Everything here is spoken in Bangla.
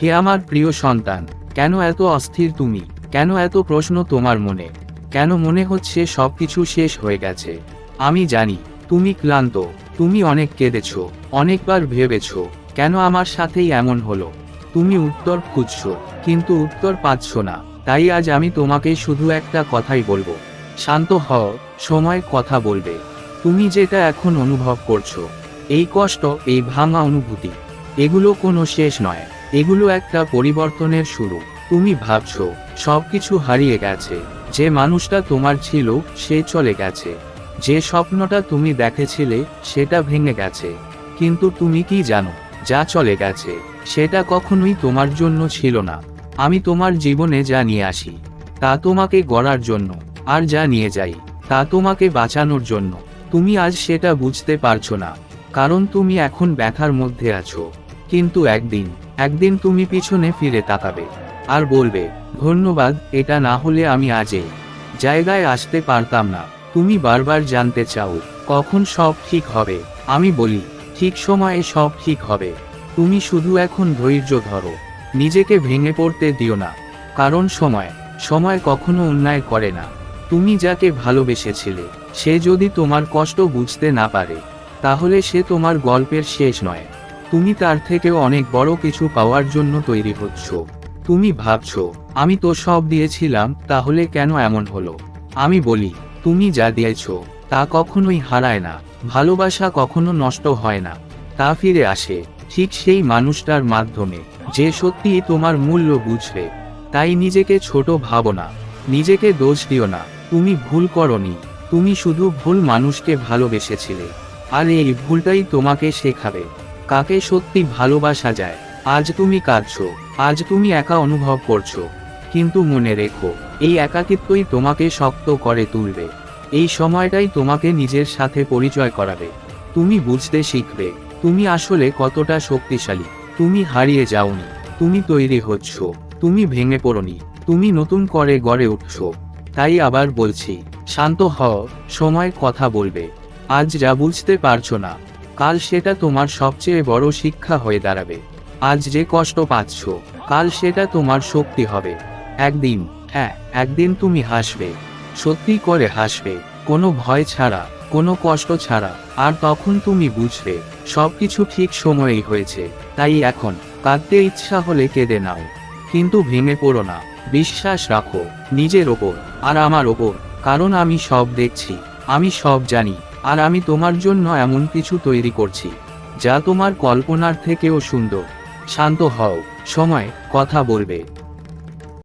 হে আমার প্রিয় সন্তান, কেন এত অস্থির তুমি? কেন এত প্রশ্ন তোমার মনে? কেন মনে হচ্ছে সবকিছু শেষ হয়ে গেছে? আমি জানি তুমি ক্লান্ত, তুমি অনেক কেঁদেছ, অনেকবার ভেবেছ কেন আমার সাথেই এমন হলো। তুমি উত্তর খুঁজছো, কিন্তু উত্তর পাচ্ছ না। তাই আজ আমি তোমাকে শুধু একটা কথাই বলবো, শান্ত হও, সময় কথা বলবে। তুমি যেটা এখন অনুভব করছো, এই কষ্ট, এই ভাঙা অনুভূতি, এগুলো কোনো শেষ নয়, এগুলো একটা পরিবর্তনের শুরু। তুমি ভাবছো সবকিছু হারিয়ে গেছে, যে মানুষটা তোমার ছিল সে চলে গেছে, যে স্বপ্নটা তুমি দেখেছিলে সেটা ভেঙে গেছে। কিন্তু তুমি কি জানো, যা চলে গেছে সেটা কখনোই তোমার জন্য ছিল না। আমি তোমার জীবনে যা নিয়ে আসি তা তোমাকে গড়ার জন্য, আর যা নিয়ে যাই তা তোমাকে বাঁচানোর জন্য। তুমি আজ সেটা বুঝতে পারছো না, কারণ তুমি এখন ব্যথার মধ্যে আছো। কিন্তু একদিন তুমি পিছনে ফিরে তাকাবে আর বলবে, ধন্যবাদ, এটা না হলে আমি আজ এই জায়গায় আসতে পারতাম না। তুমি বারবার জানতে চাও কখন সব ঠিক হবে। আমি বলি, ঠিক সময়ে সব ঠিক হবে। তুমি শুধু এখন ধৈর্য ধরো, নিজেকে ভেঙে পড়তে দিও না, কারণ সময় কখনো অন্যায় করে না। তুমি যাকে ভালোবেসেছিলে সে যদি তোমার কষ্ট বুঝতে না পারে, তাহলে সে তোমার গল্পের শেষ নয়। তুমি তার থেকেও অনেক বড় কিছু পাওয়ার জন্য তৈরি হচ্ছ। তুমি ভাবছো, আমি তো সব দিয়েছিলাম, তাহলে কেন এমন হলো? আমি বলি, তুমি যা দিয়েছো তা কখনোই হারায় না। ভালোবাসা কখনো নষ্ট হয় না, তা ফিরে আসে ঠিক সেই মানুষটার মাধ্যমে যে সত্যিই তোমার মূল্য বুঝবে। তাই নিজেকে ছোট ভাবো না, নিজেকে দোষ দিও না। তুমি ভুল করনি, তুমি শুধু ভুল মানুষকে ভালোবেসেছিলে। আর এই ভুলটাই তোমাকে শেখাবে কাকে সত্যি ভালোবাসা যায়। আজ তুমি কাঁদছো, আজ তুমি একা অনুভব করছো, কিন্তু মনে রেখো, এই একাকিত্বই তোমাকে শক্ত করে তুলবে। এই সময়টাই তোমাকে নিজের সাথে পরিচয় করাবে। তুমি বুঝতে শিখবে তুমি আসলে কতটা শক্তিশালী। তুমি হারিয়ে যাওনি, তুমি তৈরি হচ্ছ, তুমি ভেঙে পড়োনি, তুমি নতুন করে গড়ে উঠছো। তাই আবার বলছি, শান্ত হও, সময় কথা বলবে। আজ যা বুঝতে পারছো না, কাল সেটা তোমার সবচেয়ে বড় শিক্ষা হয়ে দাঁড়াবে। আজ যে কষ্ট পাচ্ছ, কাল সেটা তোমার শক্তি হবে। একদিন তুমি হাসবে, সত্যি করে হাসবে, কোনো ভয় ছাড়া, কোনো কষ্ট ছাড়া। আর তখন তুমি বুঝবে সবকিছু ঠিক সময়েই হয়েছে। তাই এখন কাঁদতে ইচ্ছা হলে কেঁদে নাও, কিন্তু ভেঙে পড়ো না। বিশ্বাস রাখো নিজের ওপর আর আমার ওপর, কারণ আমি সব দেখছি, আমি সব জানি। আর আমি তোমার জন্য এমন কিছু তৈরি করছি যা তোমার কল্পনার থেকেও সুন্দর। শান্ত হও, সময় কথা বলবে।